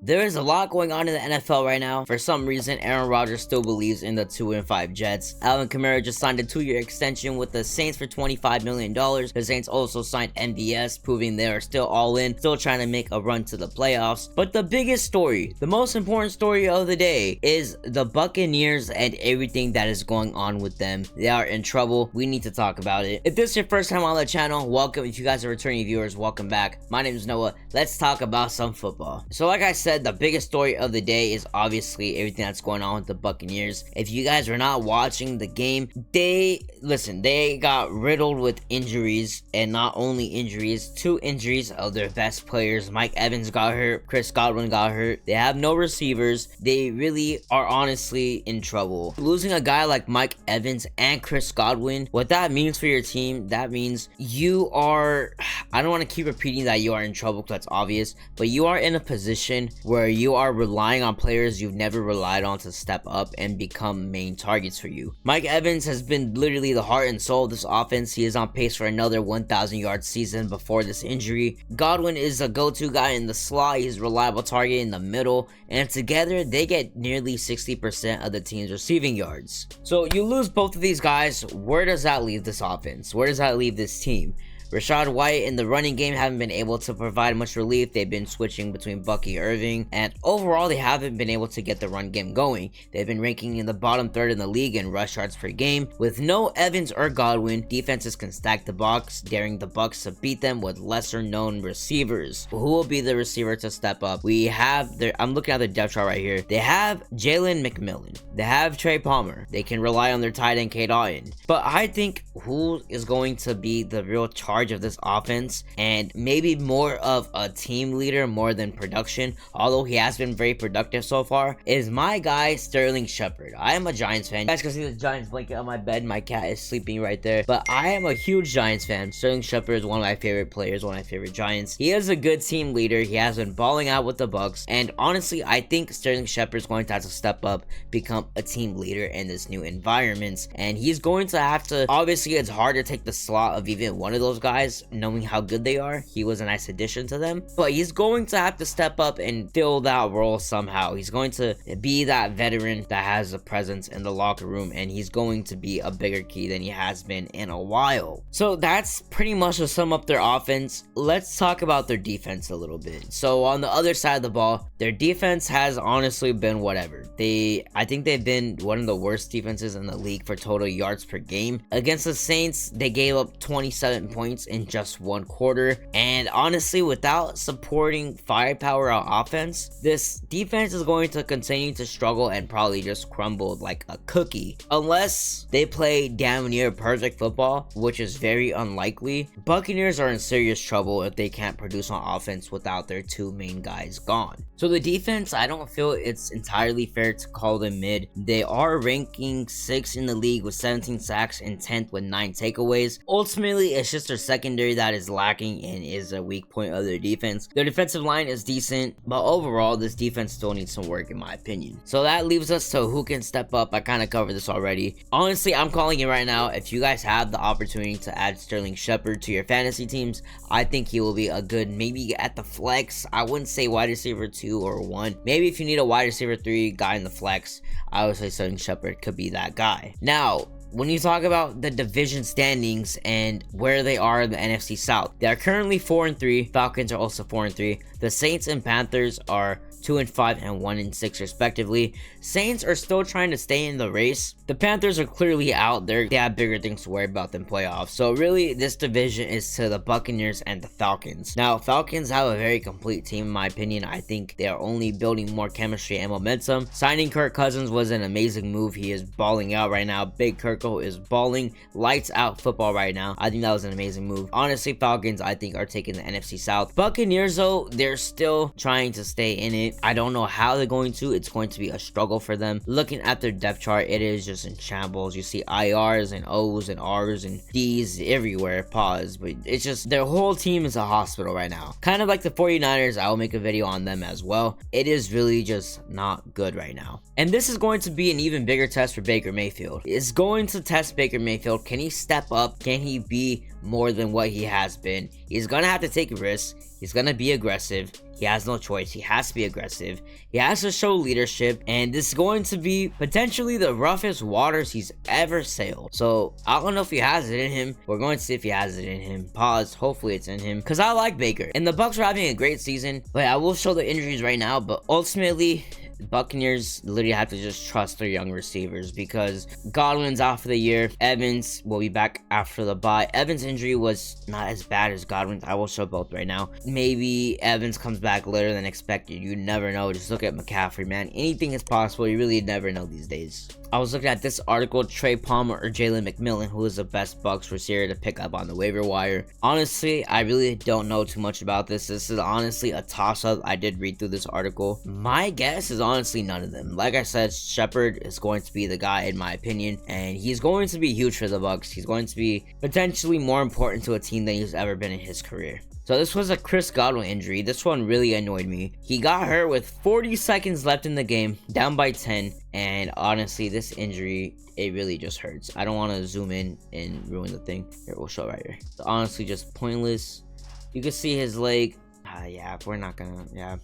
There is a lot going on in the NFL right now. For some reason, Aaron Rodgers still believes in the 2-5 Jets. Alvin Kamara just signed a 2-year extension with the Saints for $25 million. The Saints also signed MVS, proving they are still all in, still trying to make a run to the playoffs. But the biggest story, the most important story of the day, is the Buccaneers and everything that is going on with them. They are in trouble. We need to talk about it. If this is your first time on the channel, welcome. If you guys are returning viewers, welcome back. My name is Noah. Let's talk about some football. So like I said, the biggest story of the day is obviously everything that's going on with the Buccaneers. If you guys are not watching the game, they got riddled with injuries, and not only injuries, 2 injuries of their best players. Mike Evans got hurt, Chris Godwin got hurt. They have no receivers. They really are honestly in trouble. Losing a guy like Mike Evans and Chris Godwin, what that means for your team, that means you are, I don't want to keep repeating that you are in trouble because that's obvious, but you are in a position where you are relying on players you've never relied on to step up and become main targets for you. Mike Evans has been literally the heart and soul of this offense. He is on pace for another 1,000 yard season before this injury. Godwin is a go-to guy in the slot. He's a reliable target in the middle, and together they get nearly 60% of the team's receiving yards. So you lose both of these guys. Where does that leave this offense? Where does that leave this team? Rashad White in the running game haven't been able to provide much relief. They've been switching between Bucky Irving, and overall they haven't been able to get the run game going. They've been ranking in the bottom 3rd in the league in rush yards per game. With no Evans or Godwin, defenses can stack the box, daring the Bucs to beat them with lesser known receivers. Who will be the receiver to step up? We have I'm looking at the depth chart right here. They have Jalen McMillan. They have Trey Palmer. They can rely on their tight end Cade Otton. But I think who is going to be the real charge of this offense, and maybe more of a team leader more than production, although he has been very productive so far, is my guy Sterling Shepard. I am a Giants fan. You guys can see the Giants blanket on my bed. My cat is sleeping right there, but I am a huge Giants fan. Sterling Shepard is one of my favorite players, one of my favorite Giants. He is a good team leader. He has been balling out with the Bucs, and honestly I think Sterling Shepard is going to have to step up, become a team leader in this new environment, and he's going to have to, obviously it's hard to take the slot of even one of those guys, knowing how good they are. He was a nice addition to them, but he's going to have to step up and fill that role somehow. He's going to be that veteran that has a presence in the locker room, and he's going to be a bigger key than he has been in a while. So that's pretty much to sum up their offense. Let's talk about their defense a little bit. So on the other side of the ball, their defense has honestly been whatever. I think they've been one of the worst defenses in the league for total yards per game. Against the Saints, they gave up 27 points in just 1 quarter, and honestly without supporting firepower on offense, this defense is going to continue to struggle and probably just crumble like a cookie unless they play damn near perfect football, which is very unlikely. Buccaneers are in serious trouble if they can't produce on offense without their 2 main guys gone. So the defense, I don't feel it's entirely fair to call them mid. They are ranking 6th in the league with 17 sacks and 10th with 9 takeaways. Ultimately it's just their secondary that is lacking and is a weak point of their defense. Their defensive line is decent, but overall this defense still needs some work in my opinion. So that leaves us to who can step up. I kind of covered this already. Honestly, I'm calling it right now. If you guys have the opportunity to add Sterling Shepard to your fantasy teams, I think he will be a good, maybe at the flex, I wouldn't say wide receiver 2 or 1. Maybe if you need a wide receiver 3 guy in the flex, I would say Sterling Shepard could be that guy. Now, when you talk about the division standings and where they are in the NFC South, they are currently 4-3. Falcons are also 4-3. The Saints and Panthers are 2-5 and 1-6 respectively. Saints are still trying to stay in the race. The Panthers are clearly out. They have bigger things to worry about than playoffs. So really this division is to the Buccaneers and the Falcons. Now Falcons have a very complete team in my opinion. I think they are only building more chemistry and momentum. Signing Kirk Cousins was an amazing move. He is balling out right now. Big Kirko is balling lights out football right now. I think that was an amazing move. Honestly, Falcons I think are taking the NFC South. Buccaneers though, they're still trying to stay in it. I don't know how they're going to. It's going to be a struggle for them. Looking at their depth chart, it is just in shambles. You see IRs and O's and R's and D's everywhere. Pause. But it's just their whole team is a hospital right now. Kind of like the 49ers. I will make a video on them as well. It is really just not good right now. And this is going to be an even bigger test for Baker Mayfield. It's going to test Baker Mayfield. Can he step up? Can he be more than what he has been? He's gonna have to take risks. He's gonna be aggressive. he has no choice. He has to be aggressive. He has to show leadership, and this is going to be potentially the roughest waters he's ever sailed. So I don't know if he has it in him. We're going to see if he has it in him. Pause. Hopefully it's in him, because I like Baker. And the Bucs are having a great season, but I will show the injuries right now. But ultimately, the Buccaneers literally have to just trust their young receivers, because Godwin's out for the year. Evans will be back after the bye. Evans' injury was not as bad as Godwin's. I will show both right now. Maybe Evans comes back later than expected. You never know. Just look at McCaffrey, man. Anything is possible. You really never know these days. I was looking at this article, Trey Palmer or Jalen McMillan, who is the best Bucs receiver to pick up on the waiver wire. Honestly, I really don't know too much about this. This is honestly a toss-up. I did read through this article. My guess is honestly none of them. Like I said, Shepard is going to be the guy in my opinion, and he's going to be huge for the Bucs. He's going to be potentially more important to a team than he's ever been in his career. So this was a Chris Godwin injury. This one really annoyed me. He got hurt with 40 seconds left in the game, down by 10. And honestly, this injury, it really just hurts. I don't want to zoom in and ruin the thing. Here, we'll show right here. So honestly, just pointless. You can see his leg. Yeah, we're not gonna, yeah.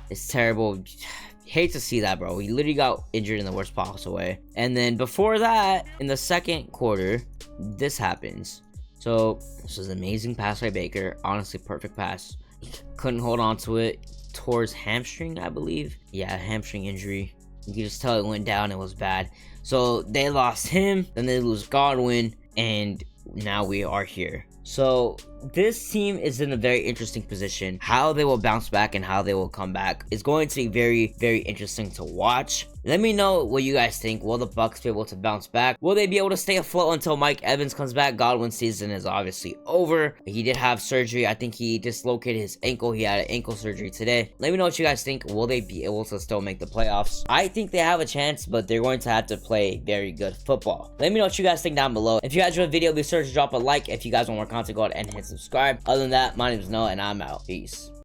It's terrible. Hate to see that, bro. He literally got injured in the worst possible way. And then before that, in the second quarter, this happens. So this was an amazing pass by Baker. Honestly, perfect pass. Couldn't hold on to it. Tore his hamstring, I believe. Yeah, hamstring injury. You can just tell it went down. It was bad. So they lost him. Then they lose Godwin. And now we are here. So this team is in a very interesting position. How they will bounce back and how they will come back is going to be very, very interesting to watch. Let me know what you guys think. Will the Bucs be able to bounce back? Will they be able to stay afloat until Mike Evans comes back? Godwin's season is obviously over. He did have surgery. I think he dislocated his ankle. He had an ankle surgery today. Let me know what you guys think. Will they be able to still make the playoffs? I think they have a chance, but they're going to have to play very good football. Let me know what you guys think down below. If you guys enjoyed the video, be sure to drop a like. If you guys want more content, go ahead and hit subscribe. Other than that, my name is Noah, and I'm out. Peace.